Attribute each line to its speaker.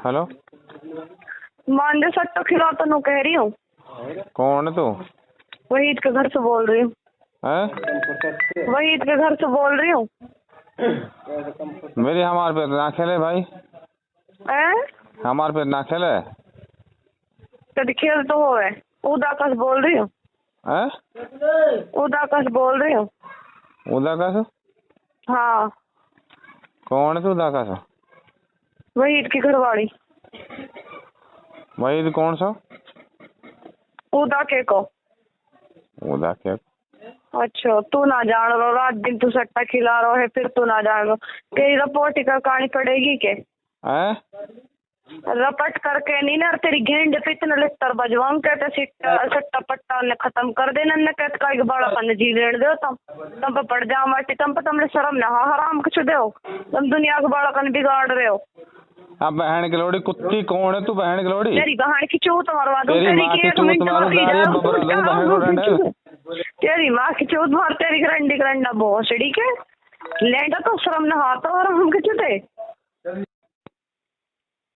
Speaker 1: Hello,
Speaker 2: Mande सट्टा खिलाता no कह रही हूँ।
Speaker 1: कौन है तू?
Speaker 2: वहीद के घर से बोल रही हूँ।
Speaker 1: हैं?
Speaker 2: वहीद के घर से बोल रही हूँ।
Speaker 1: मेरी हमारे पे ना खेले भाई, हमारे पे ना खेले।
Speaker 2: कभी खेल तो हो है। उदाकश बोल रही हूँ। उदाकश बोल रही हूँ।
Speaker 1: उदाकश?
Speaker 2: हाँ।
Speaker 1: कौन है तू उदाकश?
Speaker 2: वहीद की घरवाली।
Speaker 1: वही कौन सा?
Speaker 2: उदा के को।
Speaker 1: उदा के?
Speaker 2: अच्छा, तू ना जान रो, रात दिन तू सट्टा खिला रहा है, फिर तू ना जान रो। तेरी रिपोर्ट का कहानी पड़ेगी के? रपट करके नहीं ना, तेरी घेंड पे इतना लिटर बजवाऊं कहते सट्टा पट्टा ने खत्म कर देना न कहते का बड़ा पन जी लेन दो तुम पे पड़ जाओ माटी तुम पे तुमने शर्म ना हराम कुछ दो तुम दुनिया को बड़ा कन बिगाड़ रहे हो।
Speaker 1: अब बहन की लोड़ी कुत्ती कौन है तू? बहन की लोड़ी
Speaker 2: तेरी बहन की चूत मरवा दूं,
Speaker 1: तेरी माँ की चूत मारू
Speaker 2: तेरी माँ की चूत मार, तेरी गरंडी गरंडा भोसड़ी के लेंडा तो शर्म ना हाथ और हम कुछ दे।